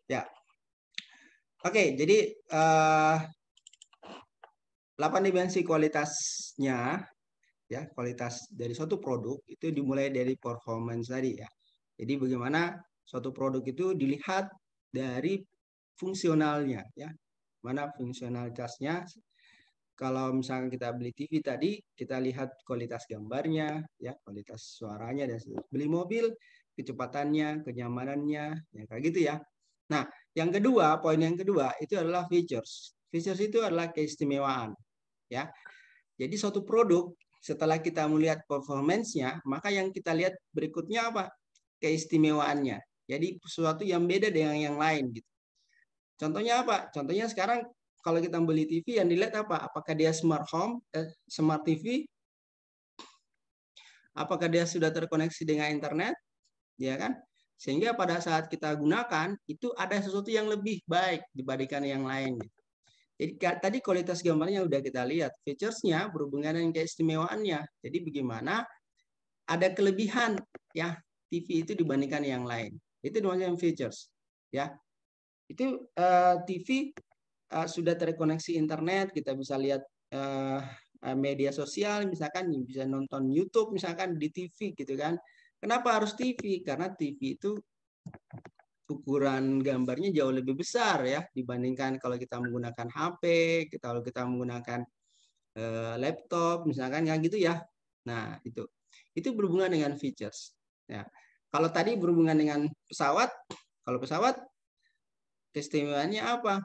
Ya. Oke, jadi 8 dimensi kualitasnya, ya, kualitas dari suatu produk itu dimulai dari performance tadi ya. Jadi bagaimana suatu produk itu dilihat dari fungsionalnya ya. Mana fungsionalitasnya. Kalau misalkan kita beli TV tadi, kita lihat kualitas gambarnya, ya, kualitas suaranya dan beli mobil, kecepatannya, kenyamanannya, ya kayak gitu ya. Nah, yang kedua, poin yang kedua itu adalah features. Features itu adalah keistimewaan, ya. Jadi suatu produk setelah kita melihat performance-nya, maka yang kita lihat berikutnya apa? Keistimewaannya. Jadi sesuatu yang beda dengan yang lain gitu. Contohnya apa? Contohnya sekarang kalau kita beli TV yang dilihat apa? Apakah dia smart home, smart TV? Apakah dia sudah terkoneksi dengan internet? Ya kan? Sehingga pada saat kita gunakan itu ada sesuatu yang lebih baik dibandingkan yang lain. Jadi tadi kualitas gambarnya udah kita lihat, features-nya berhubungan dengan keistimewaannya. Jadi bagaimana ada kelebihan ya TV itu dibandingkan yang lain. Itu namanya features. Ya, itu TV sudah terkoneksi internet, kita bisa lihat media sosial, misalkan bisa nonton YouTube misalkan di TV gitu kan. Kenapa harus TV? Karena TV itu ukuran gambarnya jauh lebih besar ya dibandingkan kalau kita menggunakan HP, kalau kita menggunakan laptop misalkan ya gitu ya. Nah, itu berhubungan dengan features. Ya. Kalau tadi berhubungan dengan pesawat, kalau pesawat keistimewaannya apa?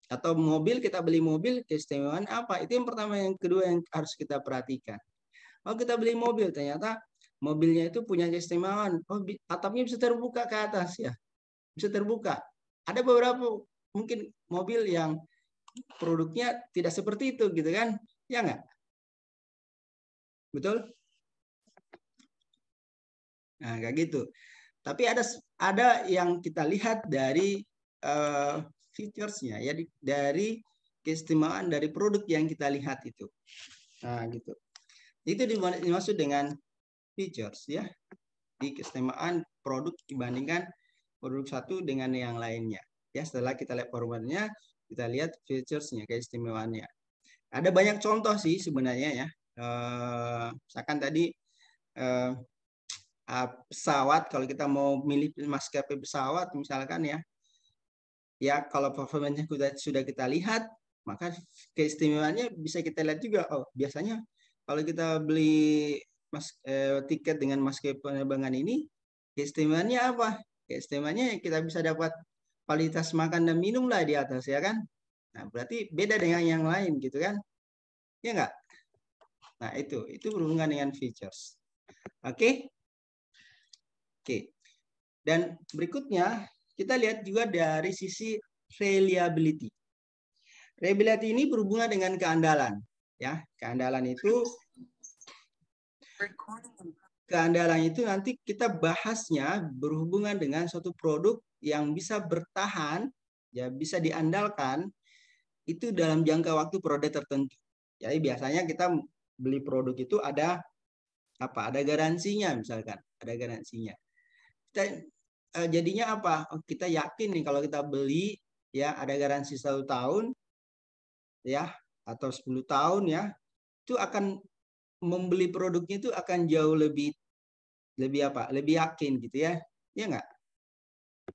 Atau mobil, kita beli mobil, keistimewaan apa? Itu yang pertama. Yang kedua yang harus kita perhatikan. Oh, kita beli mobil, ternyata mobilnya itu punya keistimewaan. Oh, atapnya bisa terbuka ke atas ya. Bisa terbuka. Ada beberapa mungkin mobil yang produknya tidak seperti itu gitu kan. Ya nggak? Betul? Nah, kayak gitu. Tapi ada yang kita lihat dari features-nya ya, dari keistimewaan dari produk yang kita lihat itu. Nah, gitu. Itu dimaksud dengan features ya. Di keistimewaan produk dibandingkan produk satu dengan yang lainnya. Ya, setelah kita lihat formatnya, kita lihat features-nya, keistimewaannya. Ada banyak contoh sih sebenarnya ya. Misalkan tadi pesawat, kalau kita mau milih maskapai pesawat misalkan ya kalau performanya sudah kita lihat, maka keistimewaannya bisa kita lihat juga. Oh, biasanya kalau kita beli tiket dengan maskapai penerbangan ini, keistimewaannya apa? Keistimewaannya kita bisa dapat kualitas makan dan minum lah di atas ya kan. Nah, berarti beda dengan yang lain gitu kan? Ya enggak? Nah, itu berhubungan dengan features. Oke? Oke. Dan berikutnya kita lihat juga dari sisi reliability. Reliability ini berhubungan dengan keandalan. Ya, keandalan itu nanti kita bahasnya berhubungan dengan suatu produk yang bisa bertahan, ya bisa diandalkan itu dalam jangka waktu periode tertentu. Jadi biasanya kita beli produk itu ada apa? Ada garansinya misalkan, ada garansinya. Kita jadinya apa? Kita yakin nih kalau kita beli ya ada garansi 1 tahun ya atau 10 tahun ya, itu akan membeli produknya itu akan jauh lebih apa? Lebih yakin gitu ya. Ya enggak?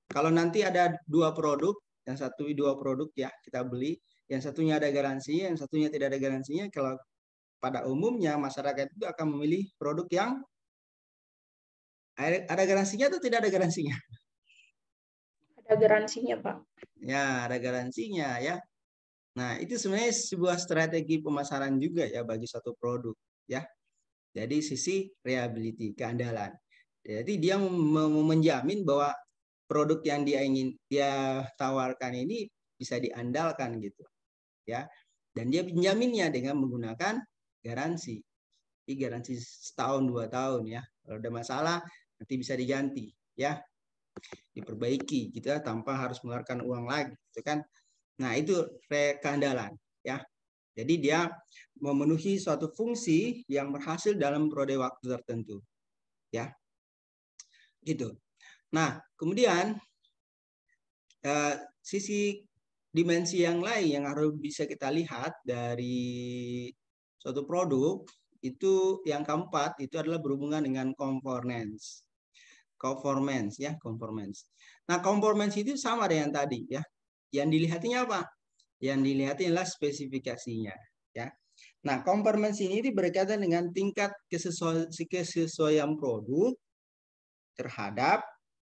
Kalau nanti ada dua produk, yang satu dua produk ya kita beli, yang satunya ada garansinya, yang satunya tidak ada garansinya, kalau pada umumnya masyarakat itu akan memilih produk yang ada garansinya atau tidak ada garansinya? Ada garansinya, Pak. Ya, ada garansinya ya. Nah, itu sebenarnya sebuah strategi pemasaran juga ya bagi satu produk ya. Jadi sisi reliability, keandalan. Jadi dia menjamin bahwa produk yang dia tawarkan ini bisa diandalkan gitu ya. Dan dia menjaminnya dengan menggunakan garansi. Ini garansi 1-2 tahun ya. Kalau ada masalah nanti bisa diganti ya. Diperbaiki gitu ya tanpa harus mengeluarkan uang lagi gitu kan. Nah, itu keandalan ya. Jadi dia memenuhi suatu fungsi yang berhasil dalam periode waktu tertentu. Ya. Gitu. Nah, kemudian sisi dimensi yang lain yang harus bisa kita lihat dari suatu produk itu yang keempat itu adalah berhubungan dengan conformance. Conformance ya, conformance. Nah, conformance itu sama dengan tadi ya. Yang dilihatnya apa? Yang dilihatnya adalah spesifikasinya ya. Nah, conformance ini berkaitan dengan tingkat kesesuaian produk terhadap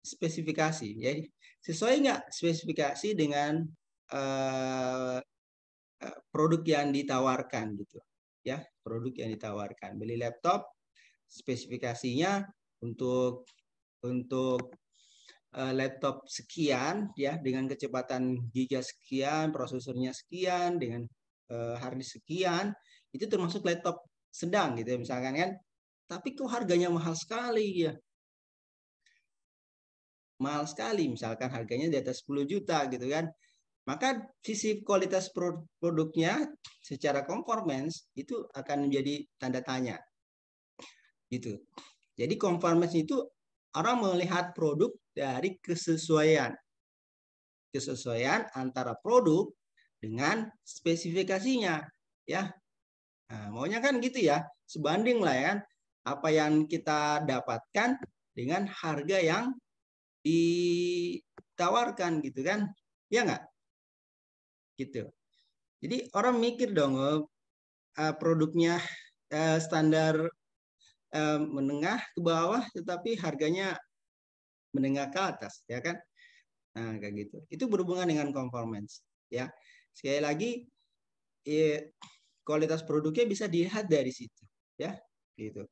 spesifikasi. Ya. Sesuai nggak spesifikasi dengan produk yang ditawarkan gitu ya, produk yang ditawarkan. Beli laptop spesifikasinya untuk laptop sekian ya, dengan kecepatan giga sekian, prosesornya sekian, dengan hard disk sekian, itu termasuk laptop sedang gitu ya misalkan kan. Tapi kok harganya mahal sekali ya, mahal sekali, misalkan harganya di atas 10 juta gitu kan. Maka sisi kualitas produknya secara conformance itu akan menjadi tanda tanya. Gitu. Jadi conformance itu orang melihat produk dari kesesuaian. Kesesuaian antara produk dengan spesifikasinya, ya. Nah, maunya kan gitu ya, sebanding lah ya, apa yang kita dapatkan dengan harga yang ditawarkan gitu kan, ya nggak? Gitu. Jadi orang mikir dong, produknya standar menengah ke bawah, tetapi harganya menengah ke atas, ya kan? Nah, kayak gitu. Itu berhubungan dengan conformance, ya. Sekali lagi, kualitas produknya bisa dilihat dari situ, ya, gitu.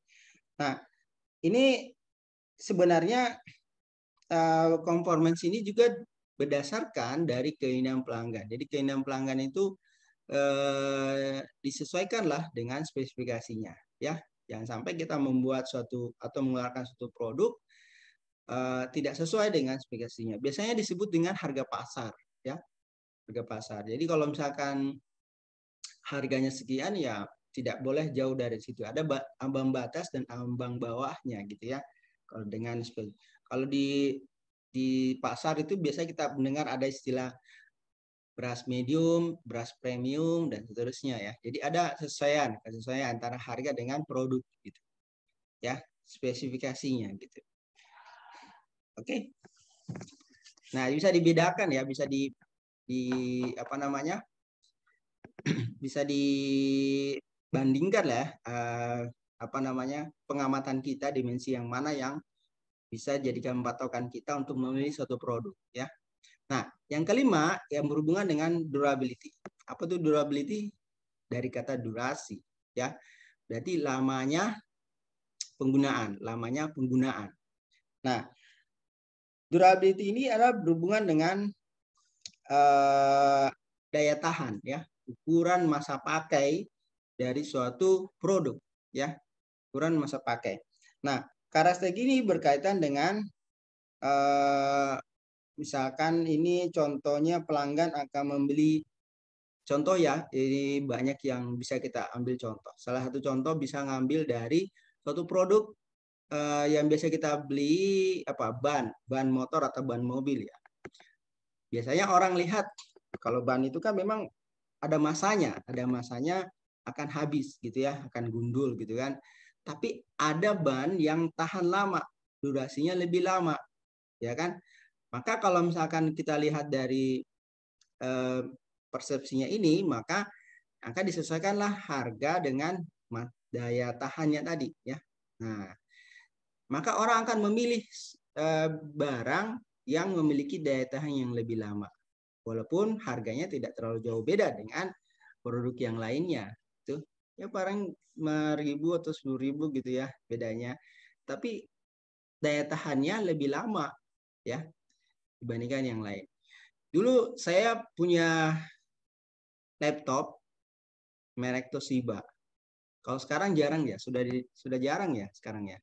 Nah, ini sebenarnya conformance ini juga berdasarkan dari keinginan pelanggan. Jadi keinginan pelanggan itu disesuaikanlah dengan spesifikasinya, ya. Jangan sampai kita membuat suatu atau mengeluarkan suatu produk tidak sesuai dengan spesifikasinya. Biasanya disebut dengan harga pasar, ya, harga pasar. Jadi kalau misalkan harganya sekian, ya tidak boleh jauh dari situ. Ada ambang batas dan ambang bawahnya, gitu ya. Kalau dengan kalau di pasar itu biasanya kita mendengar ada istilah beras medium, beras premium, dan seterusnya ya. Jadi ada kesesuaian antara harga dengan produk gitu. Ya, spesifikasinya gitu. Oke. Nah, bisa dibedakan ya, bisa di apa namanya? Bisa dibandingkan lah apa namanya? Pengamatan kita, dimensi yang mana yang bisa jadikan patokan kita untuk memilih suatu produk ya. Nah, yang kelima yang berhubungan dengan durability. Apa tuh durability? Dari kata durasi, ya. Berarti lamanya penggunaan. Nah, durability ini adalah berhubungan dengan daya tahan, ya. Ukuran masa pakai dari suatu produk, ya. Ukuran masa pakai. Nah, karakteristik ini berkaitan dengan misalkan ini contohnya pelanggan akan membeli, contoh ya, ini banyak yang bisa kita ambil contoh. Salah satu contoh bisa ngambil dari suatu produk yang biasa kita beli ban motor atau ban mobil ya. Biasanya orang lihat kalau ban itu kan memang ada masanya akan habis gitu ya, akan gundul gitu kan. Tapi ada ban yang tahan lama, durasinya lebih lama, ya kan? Maka kalau misalkan kita lihat dari persepsinya ini, maka akan disesuaikanlah harga dengan daya tahannya tadi ya. Nah, maka orang akan memilih barang yang memiliki daya tahan yang lebih lama, walaupun harganya tidak terlalu jauh beda dengan produk yang lainnya. Tuh ya, barang 5.000 atau 10.000 gitu ya bedanya, tapi daya tahannya lebih lama ya dibandingkan yang lain. Dulu saya punya laptop merek Toshiba. Kalau sekarang jarang ya, sudah jarang ya sekarang ya.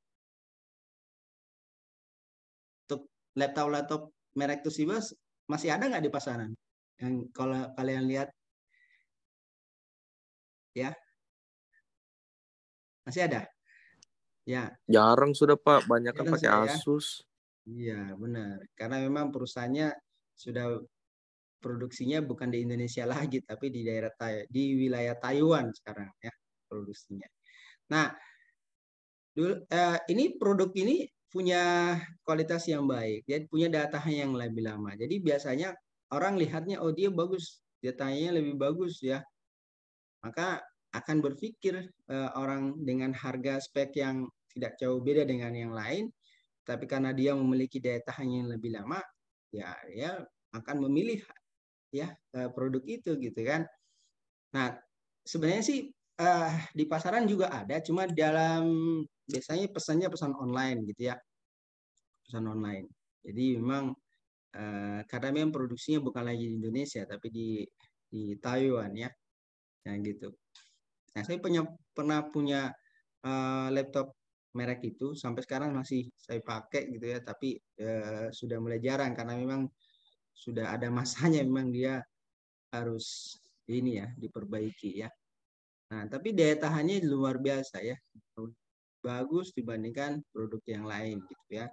Untuk laptop merek Toshiba masih ada nggak di pasaran? Yang kalau kalian lihat ya, masih ada. Ya. Jarang sudah Pak, banyak kan Jarang pakai sudah ya. Asus. Iya benar, karena memang perusahaannya sudah produksinya bukan di Indonesia lagi, tapi di di wilayah Taiwan sekarang ya produksinya. Nah, ini produk ini punya kualitas yang baik, dia punya datanya yang lebih lama. Jadi biasanya orang lihatnya, oh dia bagus, datanya lebih bagus ya, maka akan berpikir orang dengan harga spek yang tidak jauh beda dengan yang lain, tapi karena dia memiliki daya tahan yang lebih lama, ya akan memilih ya produk itu gitu kan. Nah, sebenarnya sih di pasaran juga ada, cuma biasanya pesannya pesan online gitu ya, pesan online. Jadi memang karena memang produksinya bukan lagi di Indonesia tapi di Taiwan ya, nah gitu. Nah, saya pernah punya laptop merek itu, sampai sekarang masih saya pakai gitu ya, tapi sudah mulai jarang karena memang sudah ada masanya memang dia harus ini ya diperbaiki ya. Nah, tapi daya tahannya luar biasa ya, bagus dibandingkan produk yang lain gitu ya.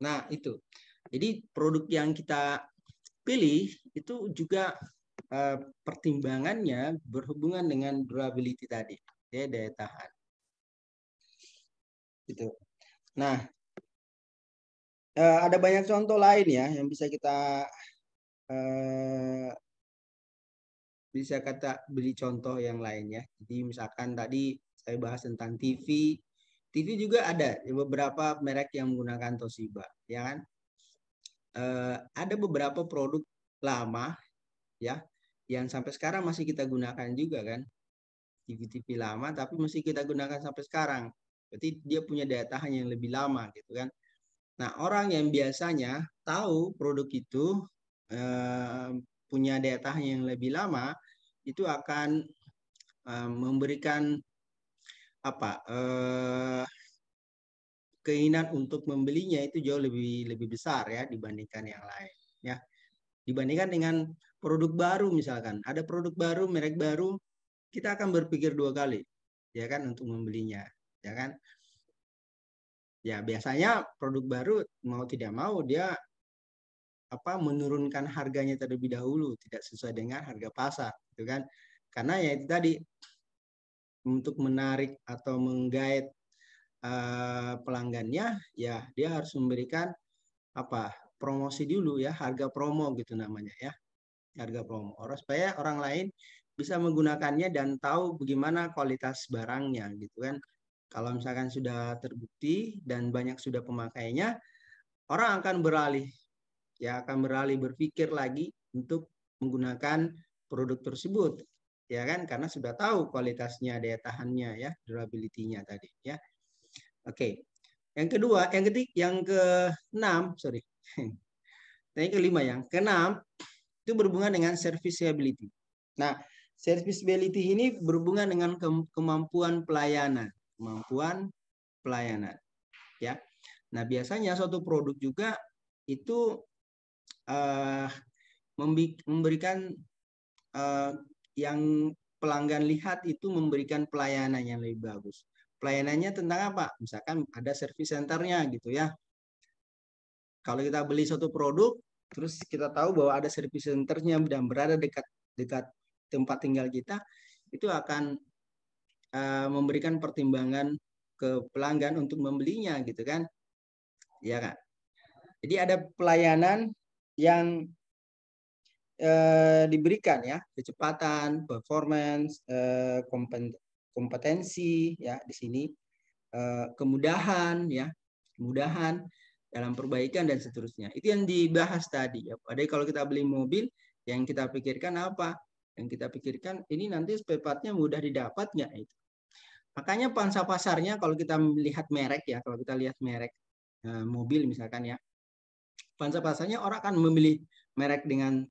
Nah, itu. Jadi produk yang kita pilih itu juga pertimbangannya berhubungan dengan durability tadi, ya, daya tahan. Gitu. Nah, ada banyak contoh lain ya yang bisa kita beri contoh yang lainnya. Jadi misalkan tadi saya bahas tentang TV. TV juga ada beberapa merek yang menggunakan Toshiba, ya kan? Ada beberapa produk lama ya yang sampai sekarang masih kita gunakan juga kan, TV lama tapi masih kita gunakan sampai sekarang, berarti dia punya daya tahan yang lebih lama gitu kan. Nah, orang yang biasanya tahu produk itu punya daya tahan yang lebih lama itu akan memberikan apa keinginan untuk membelinya itu jauh lebih besar ya dibandingkan yang lain ya. Dibandingkan dengan produk baru, misalkan ada produk baru, merek baru, kita akan berpikir 2 kali ya kan untuk membelinya ya kan. Ya biasanya produk baru mau tidak mau dia menurunkan harganya terlebih dahulu, tidak sesuai dengan harga pasar gitu kan. Karena ya itu tadi, untuk menarik atau menggait pelanggannya, ya dia harus memberikan promosi dulu ya, harga promo gitu namanya ya, harga promo, supaya orang lain bisa menggunakannya dan tahu bagaimana kualitas barangnya gitu kan. Kalau misalkan sudah terbukti dan banyak sudah pemakainya, orang akan beralih berpikir lagi untuk menggunakan produk tersebut ya kan, karena sudah tahu kualitasnya, daya tahannya ya, durability-nya tadi ya. Oke. Yang kedua, yang keenam, sorry. Yang kelima, yang keenam itu berhubungan dengan serviceability. Nah, serviceability ini berhubungan dengan kemampuan pelayanan, ya. Nah, biasanya suatu produk juga itu memberikan yang pelanggan lihat itu memberikan pelayanan yang lebih bagus. Pelayanannya tentang apa? Misalkan ada service centernya gitu ya. Kalau kita beli suatu produk, terus kita tahu bahwa ada service centernya dan berada dekat tempat tinggal kita, itu akan memberikan pertimbangan ke pelanggan untuk membelinya gitu kan. Ya kan? Jadi ada pelayanan yang diberikan ya, kecepatan, performance, kompetensi ya di sini, kemudahan dalam perbaikan dan seterusnya. Itu yang dibahas tadi ya. Padahal kalau kita beli mobil, yang kita pikirkan apa? Yang kita pikirkan ini nanti spare part-nya mudah didapat nggak itu. Makanya pangsa pasarnya kalau kita melihat merek ya, kalau kita lihat merek mobil misalkan ya, pangsa pasarnya orang akan memilih merek dengan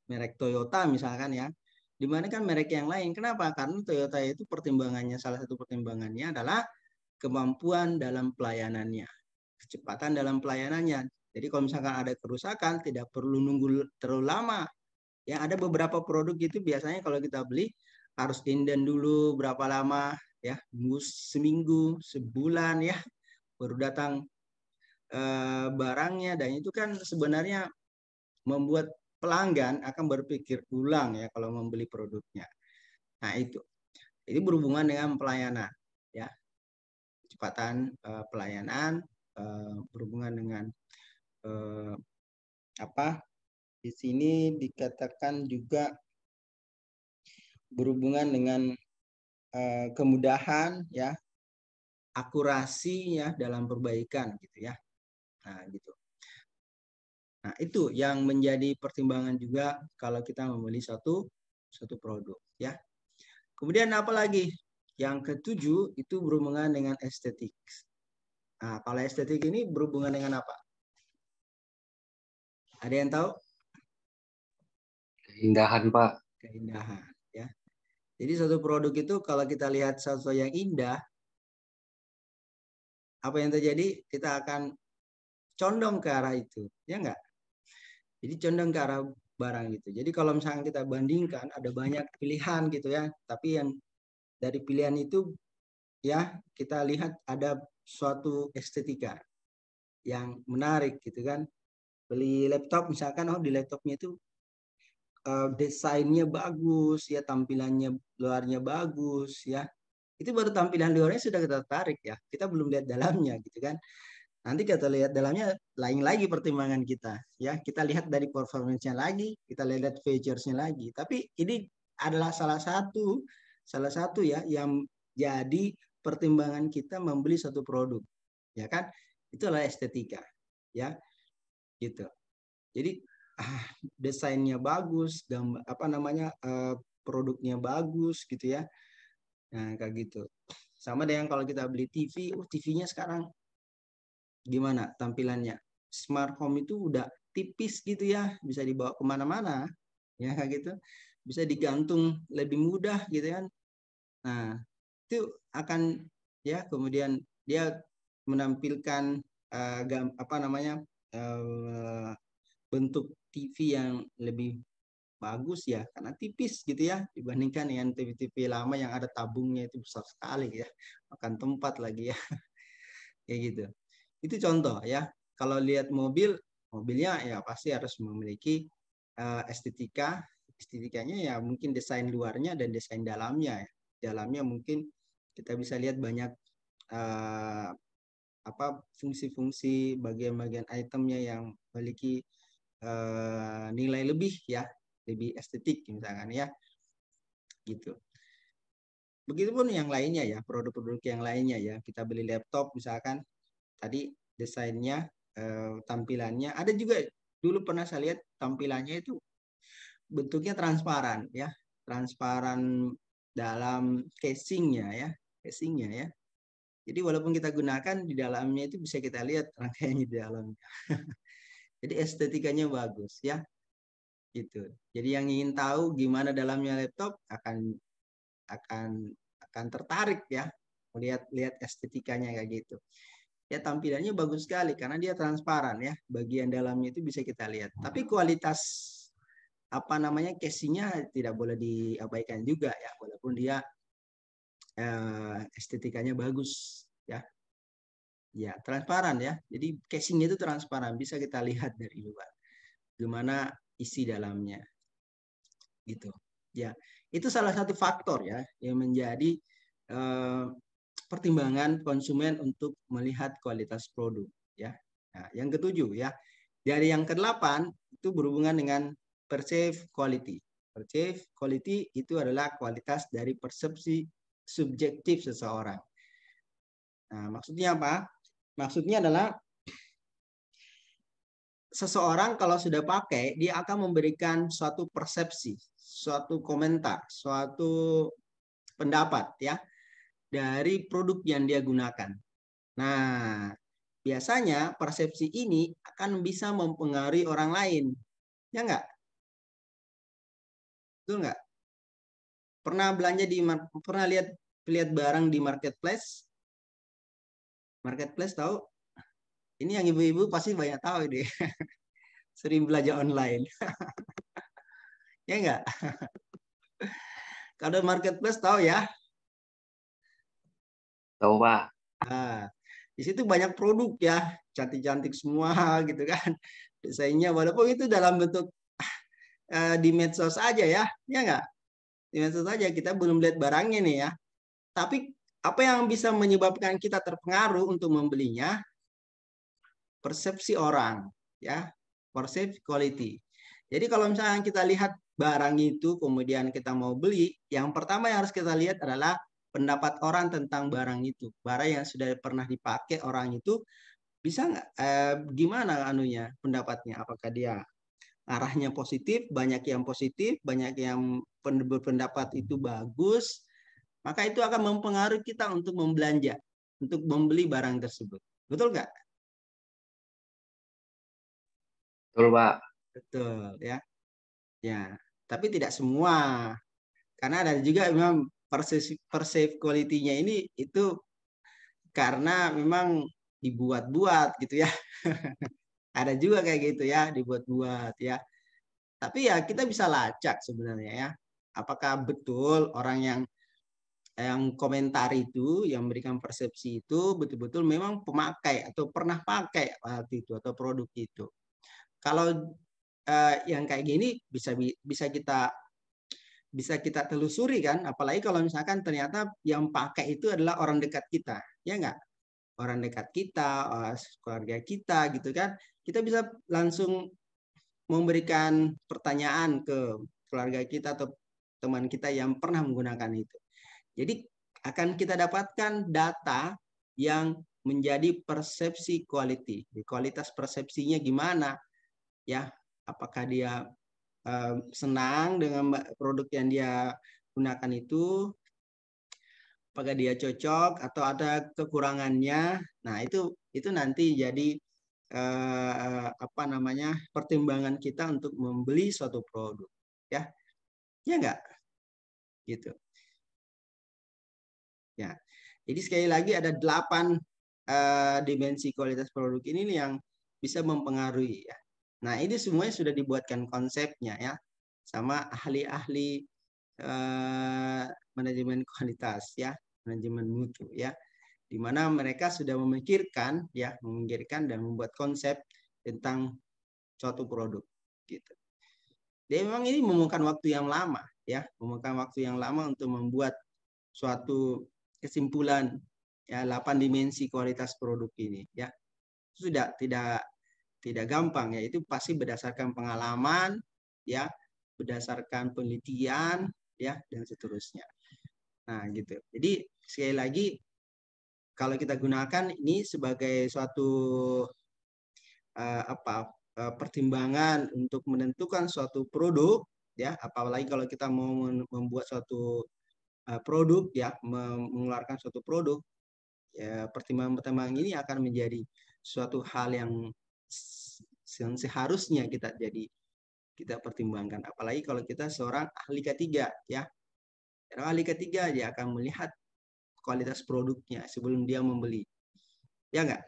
merek Toyota misalkan ya, dibandingkan merek yang lain. Kenapa? Karena Toyota itu salah satu pertimbangannya adalah kemampuan dalam pelayanannya, kecepatan dalam pelayanannya. Jadi kalau misalkan ada kerusakan, tidak perlu nunggu terlalu lama. Ya, ada beberapa produk itu biasanya kalau kita beli harus inden dulu berapa lama ya, seminggu, sebulan ya, baru datang barangnya, dan itu kan sebenarnya membuat pelanggan akan berpikir ulang ya kalau membeli produknya. Nah itu berhubungan dengan pelayanan ya, kecepatan pelayanan, berhubungan dengan apa di sini dikatakan juga berhubungan dengan kemudahan ya, akurasi ya dalam perbaikan gitu ya. Nah gitu. Nah itu yang menjadi pertimbangan juga kalau kita membeli satu produk ya. Kemudian apa lagi? Yang ketujuh itu berhubungan dengan estetik. Nah kalau estetik ini berhubungan dengan apa? Ada yang tahu? Keindahan, Pak. Keindahan ya. Jadi satu produk itu kalau kita lihat sesuatu yang indah, apa yang terjadi? Kita akan condong ke arah itu, ya enggak? Jadi condong ke arah barang itu. Jadi kalau misalnya kita bandingkan, ada banyak pilihan gitu ya, tapi yang dari pilihan itu ya kita lihat ada suatu estetika yang menarik gitu kan. Beli laptop misalkan, oh di laptopnya itu desainnya bagus ya, tampilannya luarnya bagus ya. Itu baru tampilan luarnya sudah kita tarik ya. Kita belum lihat dalamnya gitu kan. Nanti kita lihat dalamnya lain lagi pertimbangan kita ya. Kita lihat dari performance-nya lagi, kita lihat features-nya lagi. Tapi ini adalah salah satu ya yang jadi pertimbangan kita membeli satu produk. Ya kan? Itu adalah estetika ya. Gitu. Jadi desainnya bagus, gambar produknya bagus gitu ya. Nah, kayak gitu. Sama dengan kalau kita beli TV, TV-nya sekarang gimana tampilannya? Smart home itu udah tipis gitu ya, bisa dibawa kemana-mana, ya kayak gitu. Bisa digantung lebih mudah gitu kan. Nah, itu akan ya kemudian dia menampilkan bentuk TV yang lebih bagus ya, karena tipis gitu ya, dibandingkan dengan TV-TV lama yang ada tabungnya itu besar sekali ya, makan tempat lagi ya, kayak gitu. Itu contoh ya. Kalau lihat mobilnya ya pasti harus memiliki estetikanya ya, mungkin desain luarnya dan desain dalamnya ya. Dalamnya mungkin kita bisa lihat banyak fungsi-fungsi bagian-bagian itemnya yang memiliki nilai lebih ya, lebih estetik misalkan ya, gitu. Begitupun yang lainnya ya, produk-produk yang lainnya ya. Kita beli laptop misalkan, tadi desainnya, tampilannya, ada juga dulu pernah saya lihat tampilannya itu bentuknya transparan ya, transparan dalam casingnya ya, casingnya ya. Jadi walaupun kita gunakan di dalamnya itu bisa kita lihat rangkaiannya di dalamnya. Jadi estetikanya bagus ya, gitu. Jadi yang ingin tahu gimana dalamnya laptop akan tertarik ya, lihat estetikanya kayak gitu. Ya tampilannya bagus sekali karena dia transparan ya, bagian dalamnya itu bisa kita lihat. Tapi kualitas casingnya tidak boleh diabaikan juga ya, walaupun dia estetikanya bagus ya. Ya, transparan ya. Jadi casingnya itu transparan, bisa kita lihat dari luar gimana isi dalamnya. Gitu. Ya, itu salah satu faktor ya yang menjadi pertimbangan konsumen untuk melihat kualitas produk ya. Nah, yang ketujuh ya. Dari yang kedelapan itu berhubungan dengan perceived quality. Perceived quality itu adalah kualitas dari persepsi subjektif seseorang. Nah, maksudnya apa? Maksudnya adalah seseorang kalau sudah pakai, dia akan memberikan suatu persepsi, suatu komentar, suatu pendapat ya dari produk yang dia gunakan. Nah, biasanya persepsi ini akan bisa mempengaruhi orang lain. Ya enggak? Betul enggak? Pernah lihat barang di marketplace? Marketplace tahu? Ini yang ibu-ibu pasti banyak tahu deh. Sering belajar online. Ya enggak? Kalau marketplace tahu ya? Tahu, Pak. Nah, Di situ banyak produk ya, cantik-cantik semua gitu kan. Desainnya walaupun itu dalam bentuk di medsos aja ya nggak? Di medsos aja kita belum lihat barangnya nih ya. Tapi apa yang bisa menyebabkan kita terpengaruh untuk membelinya? Persepsi orang, ya, persepsi quality. Jadi kalau misalnya kita lihat barang itu, kemudian kita mau beli, yang pertama yang harus kita lihat adalah pendapat orang tentang barang itu. Barang yang sudah pernah dipakai orang itu, bisa nggak, gimana anunya, pendapatnya? Apakah dia arahnya positif, banyak yang berpendapat itu bagus, maka itu akan mempengaruhi kita untuk membelanja, untuk membeli barang tersebut. Betul nggak? Betul, Pak. Betul ya. Ya, tapi tidak semua. Karena ada juga memang perceived quality-nya ini itu karena memang dibuat-buat gitu ya. Ada juga kayak gitu ya, dibuat-buat ya. Tapi ya kita bisa lacak sebenarnya ya. Apakah betul orang yang komentar itu, yang memberikan persepsi itu betul-betul memang pemakai atau pernah pakai alat itu atau produk itu. Kalau yang kayak gini bisa kita telusuri kan, apalagi kalau misalkan ternyata yang pakai itu adalah orang dekat kita, ya nggak? Orang dekat kita, keluarga kita gitu kan, kita bisa langsung memberikan pertanyaan ke keluarga kita atau teman kita yang pernah menggunakan itu. Jadi akan kita dapatkan data yang menjadi persepsi quality, kualitas persepsinya gimana, ya? Apakah dia senang dengan produk yang dia gunakan itu, apakah dia cocok atau ada kekurangannya. Nah, itu nanti jadi apa namanya, pertimbangan kita untuk membeli suatu produk, ya. Ya enggak? Gitu. Ya. Jadi sekali lagi ada 8 dimensi kualitas produk ini yang bisa mempengaruhi ya. Nah, ini semuanya sudah dibuatkan konsepnya ya sama ahli-ahli manajemen kualitas ya, manajemen mutu ya, di mana mereka sudah memikirkan dan membuat konsep tentang suatu produk gitu. Jadi memang ini memakan waktu yang lama ya, memakan waktu yang lama untuk membuat suatu kesimpulan ya 8 dimensi kualitas produk ini ya. Sudah tidak gampang ya, itu pasti berdasarkan pengalaman ya, berdasarkan penelitian ya, dan seterusnya. Nah, gitu. Jadi sekali lagi kalau kita gunakan ini sebagai suatu pertimbangang untuk menentukan suatu produk ya, apalagi kalau kita mau membuat suatu produk ya, mengeluarkan suatu produk ya, pertimbangan-pertimbangan ini akan menjadi suatu hal yang seharusnya kita pertimbangkan, apalagi kalau kita seorang ahli ketiga ya. Ahli ketiga dia akan melihat kualitas produknya sebelum dia membeli, ya enggak?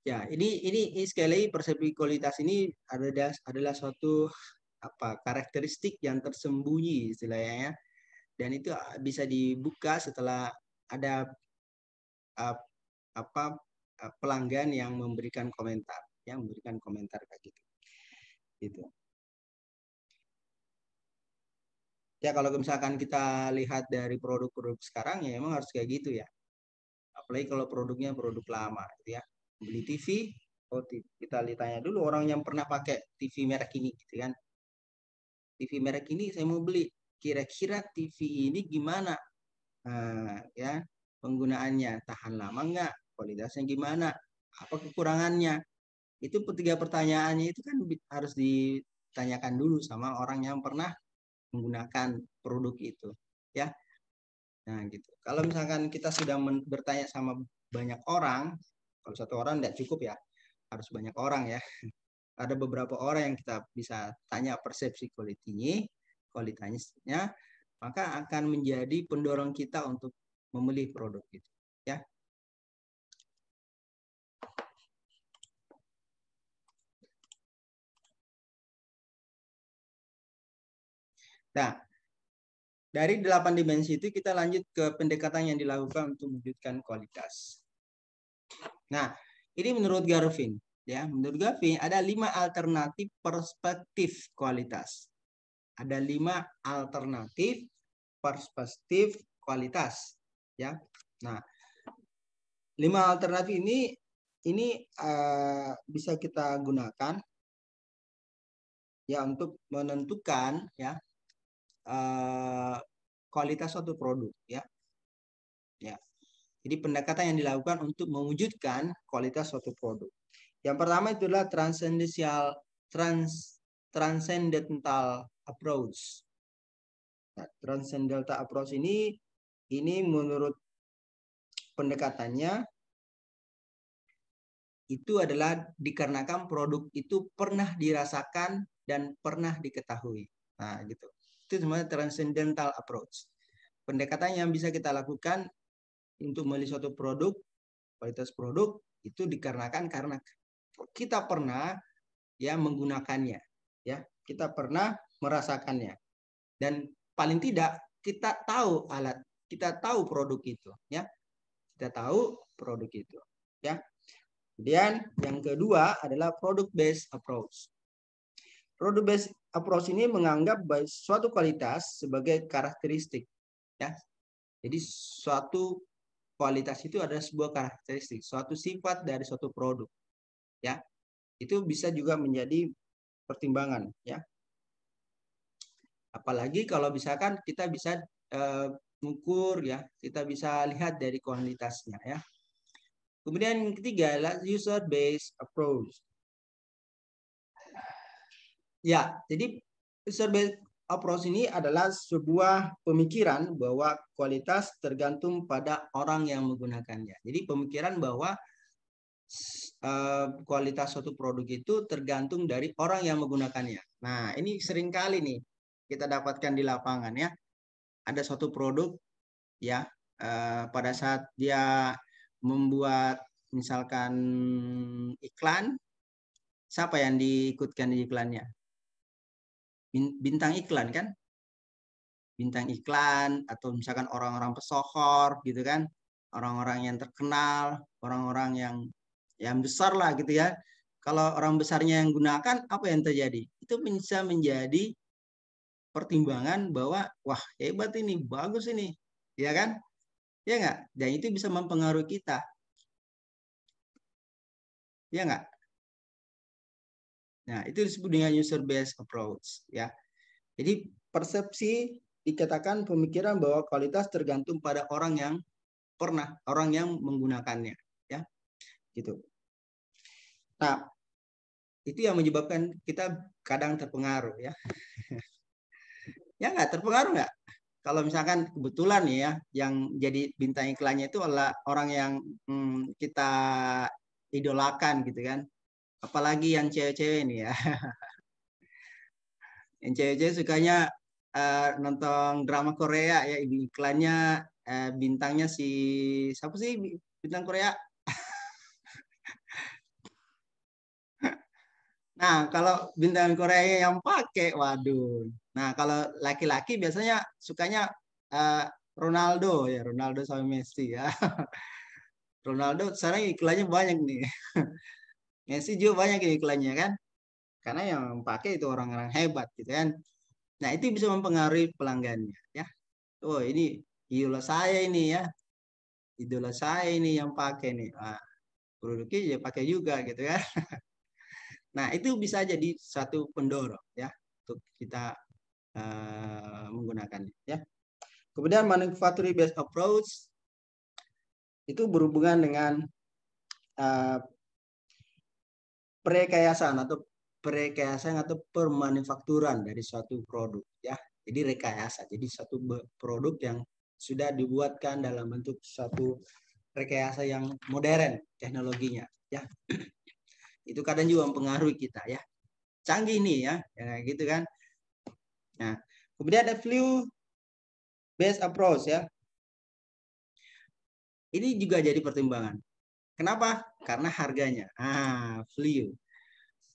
Ya, ini sekali lagi persepsi kualitas ini adalah suatu karakteristik yang tersembunyi istilahnya ya. Dan itu bisa dibuka setelah ada pelanggan yang memberikan komentar, kayak gitu. Gitu. Ya kalau misalkan kita lihat dari produk-produk sekarang ya emang harus kayak gitu ya. Apalagi kalau produknya produk lama gitu ya. Beli TV, kita ditanya dulu orang yang pernah pakai TV merek ini gitu kan. TV merek ini saya mau beli. Kira-kira TV ini gimana? Ya, penggunaannya tahan lama nggak? Kualitasnya gimana? Apa kekurangannya? Itu tiga pertanyaannya itu kan harus ditanyakan dulu sama orang yang pernah menggunakan produk itu, ya. Nah, gitu. Kalau misalkan kita sudah bertanya sama banyak orang, kalau satu orang tidak cukup ya, harus banyak orang ya. Ada beberapa orang yang kita bisa tanya persepsi kualitasnya, maka akan menjadi pendorong kita untuk membeli produk itu, ya. Nah, Dari 8 dimensi itu kita lanjut ke pendekatan yang dilakukan untuk mewujudkan kualitas. Nah, ini menurut Garvin, ya. Menurut Garvin ada 5 alternatif perspektif kualitas. Ada 5 alternatif perspektif kualitas, ya. Nah, 5 alternatif ini bisa kita gunakan ya untuk menentukan ya kualitas suatu produk, ya. Ya. Jadi pendekatan yang dilakukan untuk mewujudkan kualitas suatu produk. Yang pertama itulah transcendental approach. Nah, transcendental approach ini menurut pendekatannya itu adalah dikarenakan produk itu pernah dirasakan dan pernah diketahui. Nah, gitu. Itu sebenarnya transcendental approach. Pendekatan yang bisa kita lakukan untuk melihat suatu produk, kualitas produk itu dikarenakan karena kita pernah ya menggunakannya, ya. Kita pernah merasakannya. Dan paling tidak kita tahu alat, kita tahu produk itu, ya. Kita tahu produk itu, ya. Kemudian yang kedua adalah product based approach. Product based approach ini menganggap suatu kualitas sebagai karakteristik, ya. Jadi suatu kualitas itu adalah sebuah karakteristik, suatu sifat dari suatu produk, ya. Itu bisa juga menjadi pertimbangan, ya. Apalagi kalau misalkan kita bisa mengukur, ya, kita bisa lihat dari kualitasnya, ya. Kemudian yang ketiga adalah user based approach. Ya, jadi user based approach ini adalah sebuah pemikiran bahwa kualitas tergantung pada orang yang menggunakannya. Jadi pemikiran bahwa kualitas suatu produk itu tergantung dari orang yang menggunakannya. Nah, ini seringkali nih kita dapatkan di lapangan, ya. Ada suatu produk, ya, pada saat dia membuat misalkan iklan, siapa yang diikutkan di iklannya? Bintang iklan, kan? Bintang iklan atau misalkan orang-orang pesohor gitu kan, orang-orang yang terkenal, orang-orang yang besar lah gitu ya. Kalau orang besarnya yang gunakan, apa yang terjadi? Itu bisa menjadi pertimbangan bahwa wah hebat ini, bagus ini, ya kan? Ya nggak? Dan itu bisa mempengaruhi kita, ya nggak? Nah, itu disebut dengan user based approach, ya. Jadi persepsi dikatakan pemikiran bahwa kualitas tergantung pada orang yang menggunakannya, ya. Gitu. Nah, itu yang menyebabkan kita kadang terpengaruh, ya. Ya nggak, terpengaruh nggak? Kalau misalkan kebetulan ya yang jadi bintang iklannya itu adalah orang yang kita idolakan gitu kan. Apalagi yang cewek-cewek nih ya. Yang cewek-cewek sukanya nonton drama Korea ya, iklannya bintangnya si siapa sih bintang Korea? Nah, kalau bintang Korea yang pakai, waduh. Nah, kalau laki-laki biasanya sukanya Ronaldo ya, Ronaldo sama Messi ya. Ronaldo sekarang iklannya banyak nih. Messi juga banyak iklannya kan. Karena yang pakai itu orang-orang hebat gitu kan. Nah, itu bisa mempengaruhi pelanggannya ya. Oh, ini idola saya ini ya. Idola saya ini yang pakai nih. Nah, produknya ya pakai juga gitu kan. Nah, itu bisa jadi satu pendorong ya untuk kita menggunakannya ya. Kemudian manufacturing based approach itu berhubungan dengan perekayasaan atau permanufakturan dari suatu produk ya. Jadi rekayasa. Jadi satu produk yang sudah dibuatkan dalam bentuk satu rekayasa yang modern teknologinya ya. Itu kadang juga mempengaruhi kita ya. Canggih nih ya gitu kan. Nah, kemudian ada value based approach ya. Ini juga jadi pertimbangan. Kenapa? Karena harganya. Value.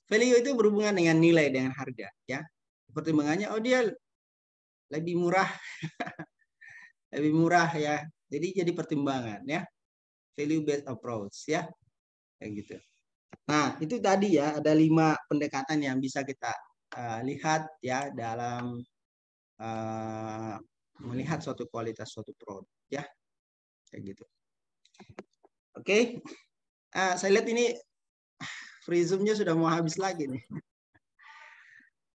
Value itu berhubungan dengan nilai, dengan harga ya. Pertimbangannya, oh dia lebih murah, lebih murah ya. Jadi pertimbangan ya, value based approach ya, kayak gitu. Nah itu tadi ya, ada 5 pendekatan yang bisa kita lihat ya dalam melihat suatu kualitas suatu produk ya, kayak gitu. Oke, saya lihat ini free zoom-nya sudah mau habis lagi nih.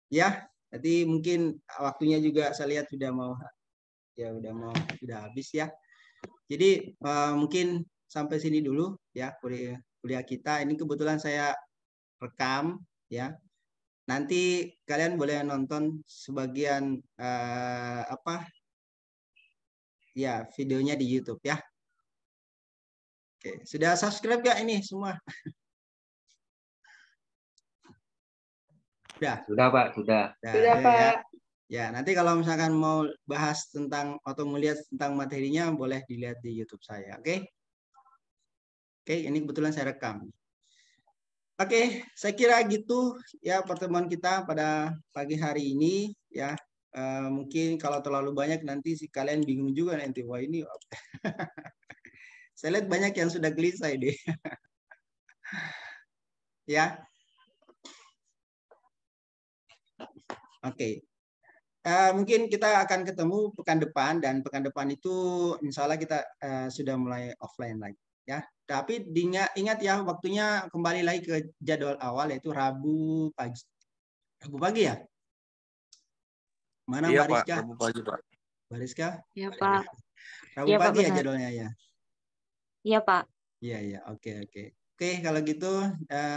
Ya, jadi mungkin waktunya juga saya lihat sudah mau habis ya. Jadi mungkin sampai sini dulu ya kuliah kita. Ini kebetulan saya rekam ya. Nanti kalian boleh nonton sebagian ya videonya di YouTube ya. Oke, sudah subscribe gak ini semua? Sudah, Pak, sudah. Sudah, Ya. Pak. Ya, nanti kalau misalkan mau bahas tentang atau melihat tentang materinya boleh dilihat di YouTube saya, oke? Oke, ini kebetulan saya rekam. Oke, saya kira gitu ya pertemuan kita pada pagi hari ini ya. Mungkin kalau terlalu banyak nanti si kalian bingung juga nanti, wah ini saya lihat banyak yang sudah gelisah deh. Ya. Oke. Mungkin kita akan ketemu pekan depan, dan pekan depan itu insya Allah kita sudah mulai offline lagi ya. Tapi ingat ya, waktunya kembali lagi ke jadwal awal, yaitu Rabu pagi. Rabu pagi ya? Mana Iya, Mbak Pak, Rizka? Rabu pagi, Pak. Mbak Rizka? Iya, Pak. Rabu Iya, Pak, pagi ya benar. jadwalnya ya? Iya, Pak. Iya, oke. Oke, kalau gitu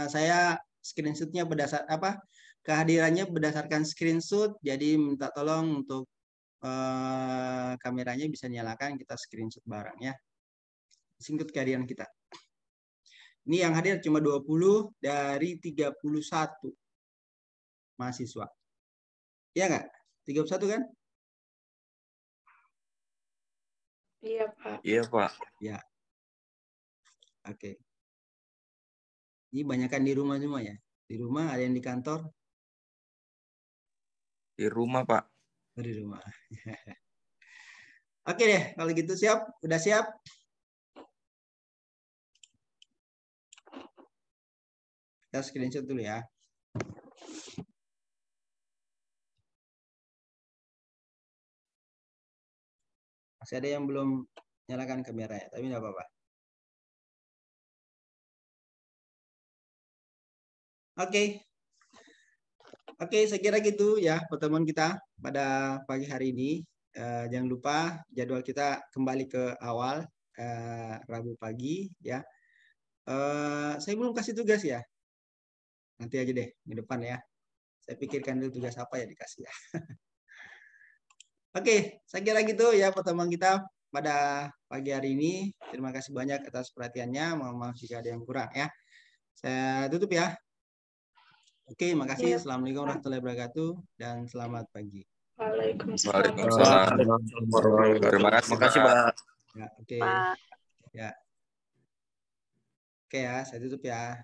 saya screenshotnya kehadirannya berdasarkan screenshot, jadi minta tolong untuk kameranya bisa nyalakan, kita screenshot bareng ya. Singkat kehadiran kita. Ini yang hadir cuma 20 dari 31 mahasiswa. Iya nggak? 31 kan? Iya, Pak. Iya, Pak. Ya. Oke. Ini banyakan di rumah semua ya? Di rumah, ada yang di kantor? Di rumah, Pak. Di rumah. Oke deh, kalau gitu siap? Udah siap? Kita screenshot dulu ya. Masih ada yang belum nyalakan kameranya, tapi nggak apa-apa. Oke, saya kira gitu ya pertemuan kita pada pagi hari ini. Jangan lupa jadwal kita kembali ke awal Rabu pagi ya. Saya belum kasih tugas ya. Nanti aja deh di depan ya. Saya pikirkan dulu tugas apa ya dikasih ya. Oke, saya kira gitu ya pertemuan kita pada pagi hari ini. Terima kasih banyak atas perhatiannya. Mohon maaf jika ada yang kurang ya. Saya tutup ya. Oke, makasih. Iya. Assalamualaikum warahmatullahi wabarakatuh dan selamat pagi. Waalaikumsalam. Waalaikumsalam. Terima kasih, Pak. Ya, oke. Pak. Ya. Oke ya, saya tutup ya.